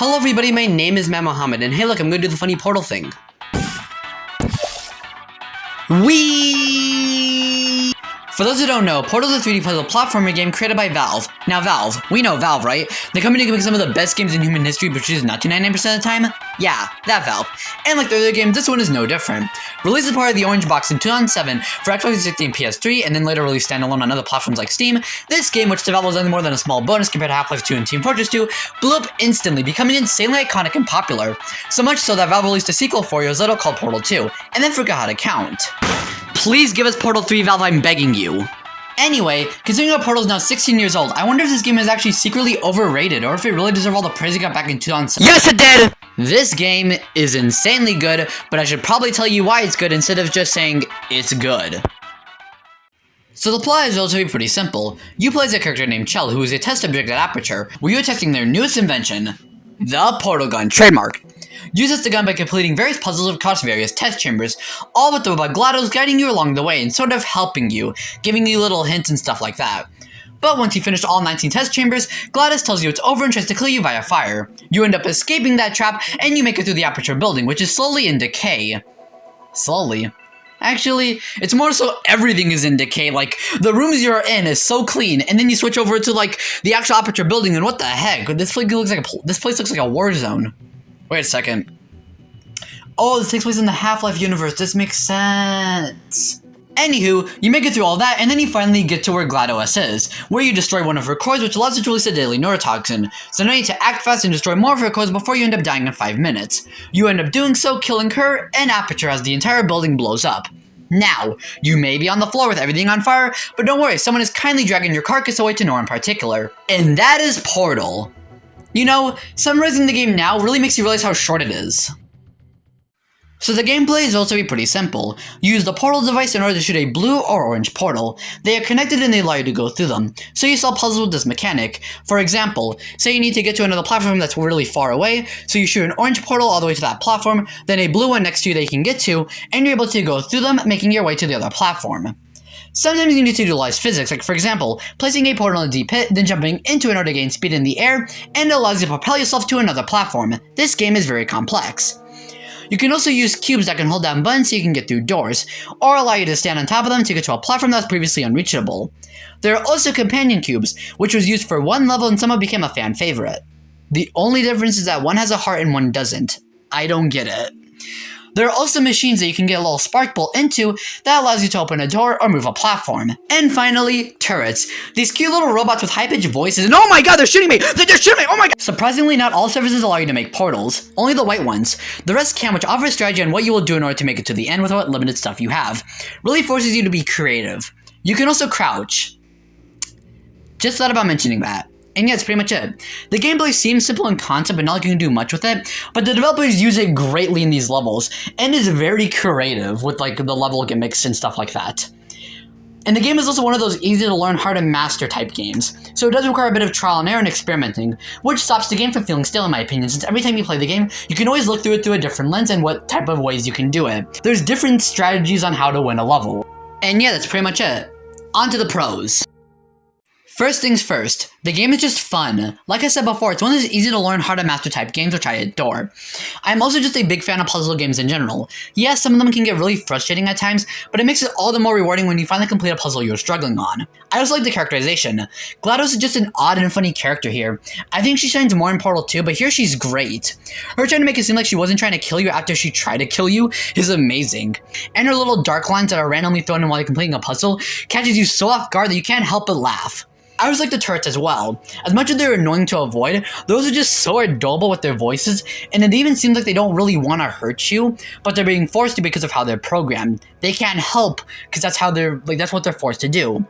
Hello everybody, my name is Matt Mohammed, and hey look, I'm gonna do the funny portal thing. Whee! For those who don't know, Portal is a 3D puzzle platformer game created by Valve. Now Valve, we know Valve, right? The company can make some of the best games in human history, but chooses not to 99% of the time? Yeah, that Valve. And like the other games, this one is no different. Released as part of the Orange Box in 2007 for Xbox 360 and PS3, and then later released standalone on other platforms like Steam, this game, which developed was only more than a small bonus compared to Half-Life 2 and Team Fortress 2, blew up instantly, becoming insanely iconic and popular. So much so that Valve released a sequel 4 years later called Portal 2, and then forgot how to count. Please give us Portal 3, Valve, I'm begging you. Anyway, considering that Portal is now 16 years old, I wonder if this game is actually secretly overrated, or if it really deserved all the praise it got back in 2007. Yes, it did! This game is insanely good, but I should probably tell you why it's good instead of just saying it's good. So the plot is relatively pretty simple. You play as a character named Chell, who is a test subject at Aperture, where you're testing their newest invention, the portal gun, trademark. You test the gun by completing various puzzles across various test chambers, all with the robot GladOS guiding you along the way and sort of helping you, giving you little hints and stuff like that. But once you finish all 19 test chambers, GladOS tells you it's over and tries to kill you via fire. You end up escaping that trap, and you make it through the Aperture building, which is slowly in decay. Slowly? Actually, it's more so everything is in decay. Like, the rooms you're in is so clean, and then you switch over to, like, the actual Aperture building, and what the heck? This place looks like a war zone. Wait a second. Oh, this takes place in the Half-Life universe. This makes sense. Anywho, you make it through all that, and then you finally get to where GladOS is, where you destroy one of her cores, which allows it to release a deadly neurotoxin. So now you need to act fast and destroy more of her cores before you end up dying in 5 minutes. You end up doing so, killing her, and Aperture as the entire building blows up. Now, you may be on the floor with everything on fire, but don't worry, someone is kindly dragging your carcass away to nowhere in particular. And that is Portal. You know, summarizing the game now really makes you realize how short it is. So the gameplay is also pretty simple. You use the portal device in order to shoot a blue or orange portal. They are connected and they allow you to go through them. So you solve puzzles with this mechanic. For example, say you need to get to another platform that's really far away, so you shoot an orange portal all the way to that platform, then a blue one next to you that you can get to, and you're able to go through them, making your way to the other platform. Sometimes you need to utilize physics, like for example, placing a portal in a deep pit, then jumping into it in order to gain speed in the air, and it allows you to propel yourself to another platform. This game is very complex. You can also use cubes that can hold down buttons so you can get through doors, or allow you to stand on top of them to get to a platform that was previously unreachable. There are also companion cubes, which was used for one level and somehow became a fan favorite. The only difference is that one has a heart and one doesn't. I don't get it. There are also machines that you can get a little spark bolt into that allows you to open a door or move a platform. And finally, turrets. These cute little robots with high-pitched voices, and oh my god, they're shooting me! They're shooting me! Oh my god! Surprisingly, not all services allow you to make portals. Only the white ones. The rest can, which offers strategy on what you will do in order to make it to the end with what limited stuff you have. Really forces you to be creative. You can also crouch. Just thought about mentioning that. And yeah, that's pretty much it. The gameplay seems simple in concept, but not like you can do much with it, but the developers use it greatly in these levels, and is very creative with like the level gimmicks and stuff like that. And the game is also one of those easy to learn, hard to master type games, so it does require a bit of trial and error and experimenting, which stops the game from feeling stale in my opinion, since every time you play the game, you can always look through it through a different lens and what type of ways you can do it. There's different strategies on how to win a level. And yeah, that's pretty much it. On to the pros. First things first, the game is just fun. Like I said before, it's one of those easy to learn, hard to master type games, which I adore. I'm also just a big fan of puzzle games in general. Yes, some of them can get really frustrating at times, but it makes it all the more rewarding when you finally complete a puzzle you're struggling on. I also like the characterization. GladOS is just an odd and funny character here. I think she shines more in Portal 2, but here she's great. Her trying to make it seem like she wasn't trying to kill you after she tried to kill you is amazing. And her little dark lines that are randomly thrown in while you're completing a puzzle catches you so off guard that you can't help but laugh. I always like the turrets as well. As much as they're annoying to avoid, those are just so adorable with their voices, and it even seems like they don't really want to hurt you, but they're being forced to because of how they're programmed. They can't help, because that's what they're forced to do.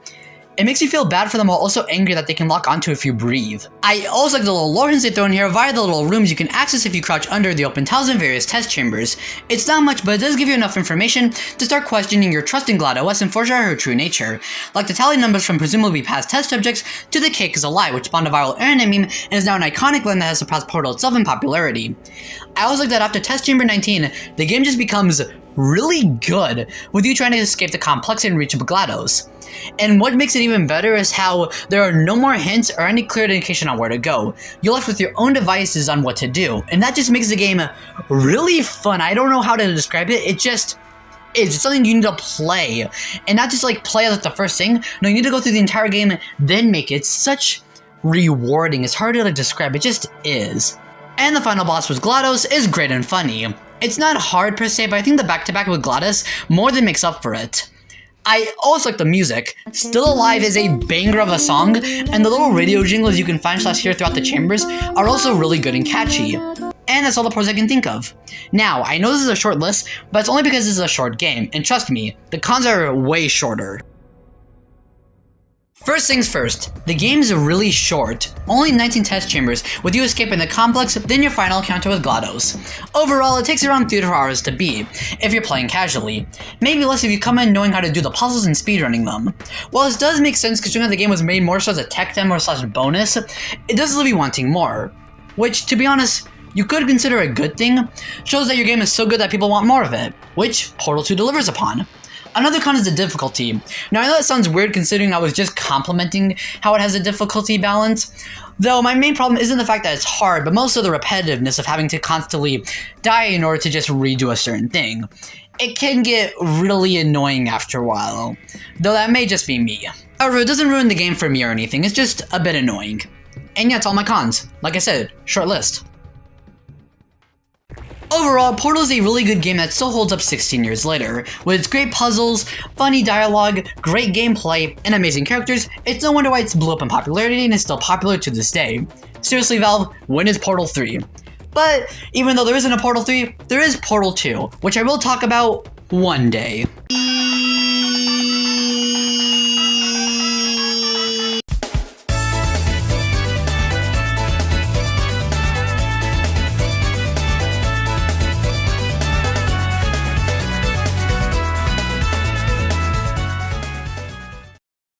It makes you feel bad for them while also angry that they can lock onto if you breathe. I also like the little lore hints they throw in here via the little rooms you can access if you crouch under the open tiles in various test chambers. It's not much, but it does give you enough information to start questioning your trust in GladOS and foreshadowing her true nature. Like the tally numbers from presumably past test subjects to the cake is a lie, which spawned a viral internet meme and is now an iconic line that has surpassed Portal itself in popularity. I also like that after test chamber 19, the game just becomes really good, with you trying to escape the complex and unreachable GladOS. And what makes it even better is how there are no more hints or any clear indication on where to go. You're left with your own devices on what to do, and that just makes the game really fun. I don't know how to describe it. It just is. It's something you need to play, and not just like play as like the first thing. No, you need to go through the entire game, then make it. It's such rewarding. It's hard to like describe. It just is. And the final boss with GladOS is great and funny. It's not hard per se, but I think the back-to-back with GladOS more than makes up for it. I also like the music. Still Alive is a banger of a song, and the little radio jingles you can find / hear throughout the chambers are also really good and catchy. And that's all the pros I can think of. Now, I know this is a short list, but it's only because this is a short game, and trust me, the cons are way shorter. First things first, the game is really short, only 19 test chambers, with you escaping the complex, then your final encounter with GladOS. Overall, it takes around 3 to 4 hours to beat, if you're playing casually. Maybe less if you come in knowing how to do the puzzles and speedrunning them. While this does make sense considering the game was made more so as a tech demo / bonus, it does leave you wanting more. Which, to be honest, you could consider a good thing. Shows that your game is so good that people want more of it, which Portal 2 delivers upon. Another con is the difficulty. Now I know that sounds weird considering I was just complimenting how it has a difficulty balance, though my main problem isn't the fact that it's hard, but most of the repetitiveness of having to constantly die in order to just redo a certain thing. It can get really annoying after a while, though that may just be me. However, it doesn't ruin the game for me or anything, it's just a bit annoying. And yeah, it's all my cons. Like I said, short list. Overall, Portal is a really good game that still holds up 16 years later. With its great puzzles, funny dialogue, great gameplay, and amazing characters, it's no wonder why it's blew up in popularity and is still popular to this day. Seriously, Valve, when is Portal 3? But even though there isn't a Portal 3, there is Portal 2, which I will talk about one day.